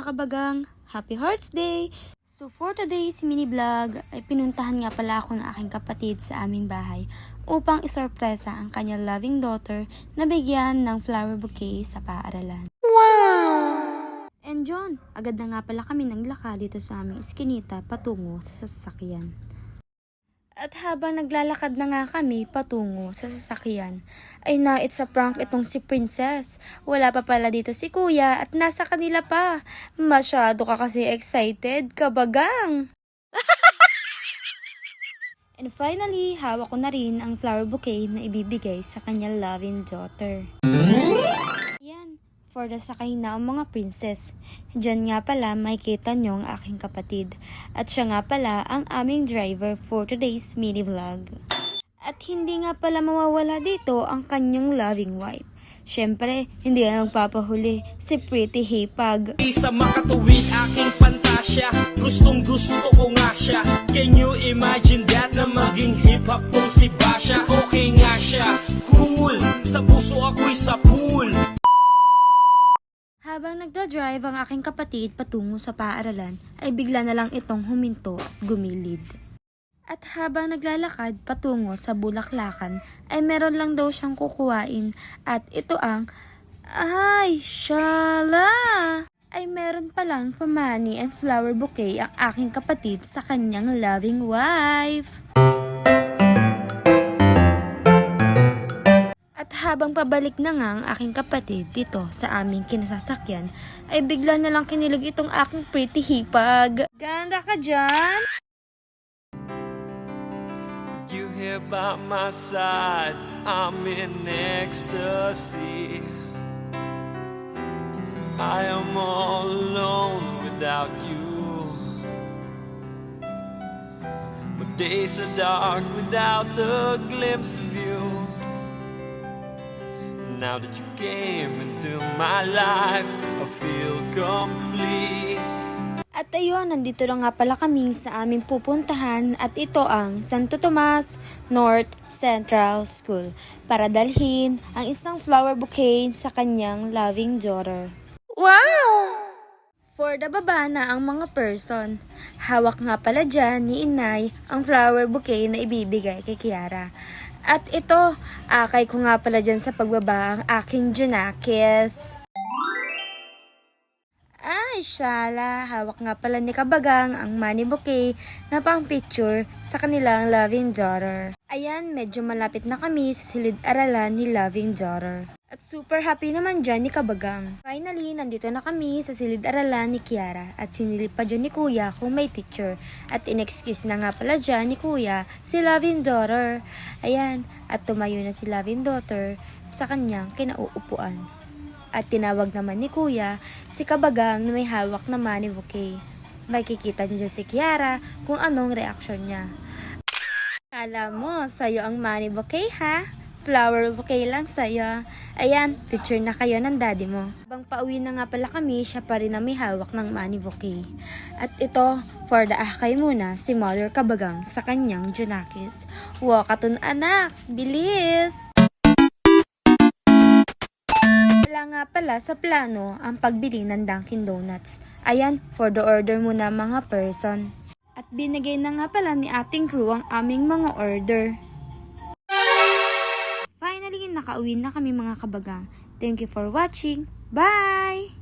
mga kabagang, Happy Hearts Day! So for today's mini vlog ay pinuntahan nga pala ako ng aking kapatid sa aming bahay upang isorpresa ang kanyang loving daughter na bigyan ng flower bouquet sa paaralan. Wow! And John, agad na nga pala kami naglakad dito sa aming eskinita patungo sa sasakyan. At habang naglalakad na nga kami patungo sa sasakyan, ay it's a prank itong si Princess. Wala pa pala dito si Kuya at nasa kanila pa. Masyado ka kasi excited, kabagang! And finally, hawak ko na rin ang flower bouquet na ibibigay sa kanyang loving daughter. Yan, for the sakay na ang mga princess. Diyan nga pala makikita nyo ang aking kapatid. At siya nga pala ang aming driver for today's mini vlog. At hindi nga pala mawawala dito ang kanyang loving wife. Syempre, hindi na magpapahuli si Pretty Hipag. Sa makatuwid aking pantasya, gustong gusto ko nga siya. Can you imagine that na maging hip-hop tong si Basha? Okay nga siya, cool, sa puso ako'y sa pool. Habang nagdadrive ang aking kapatid patungo sa paaralan, ay bigla na lang itong huminto at gumilid. At habang naglalakad patungo sa bulaklakan, ay meron lang daw siyang kukuhain at ito ang, ay, shala! Ay meron palang pamani and flower bouquet ang aking kapatid sa kanyang loving wife. At habang pabalik na nga ang aking kapatid dito sa aming kinasasakyan, ay bigla na lang kinilig itong aking Pretty Hipag. Ganda ka dyan! You here by my side, I'm in ecstasy. I am all alone without you. My days are dark without the glimpse of you. Now that you came into my life, I feel complete. At ayun, nandito na nga pala kami sa aming pupuntahan at ito ang Santo Tomas North Central School para dalhin ang isang flower bouquet sa kanyang loving daughter. Wow! For the baba na ang mga person, hawak nga pala dyan ni Inay ang flower bouquet na ibibigay kay Kiara. At ito, akay ko nga pala dyan sa pagbaba ang aking Junakis. Ay, shala, hawak nga pala ni Kabagang ang money bouquet na pang picture sa kanilang loving daughter. Ayan, medyo malapit na kami sa silid-aralan ni loving daughter. At super happy naman dyan ni Kabagang. Finally, nandito na kami sa silid-aralan ni Kiara at sinilip pa dyan ni Kuya kung may teacher. At in-excuse na nga pala dyan ni Kuya si loving daughter. Ayan, at tumayo na si loving daughter sa kanyang kinauupuan. At tinawag naman ni Kuya si Kabagang na may hawak na money bouquet. Makikita niyo dyan si Kiara kung anong reaksyon niya. Kala mo, sa'yo ang money bouquet ha? Flower bouquet lang sa'yo. Ayan, picture na kayo ng daddy mo. Habang pauwi na nga pala kami, siya pa rin na may hawak ng money bouquet. At ito, for the akay muna, si Mother Kabagang sa kanyang Junakis. Wakatun anak, bilis! Wala nga pala sa plano ang pagbili ng Dunkin Donuts. Ayan, for the order muna mga person. At binigay na nga pala ni ating crew ang aming mga order. Finally, nakauwi na kami mga kabagang. Thank you for watching. Bye!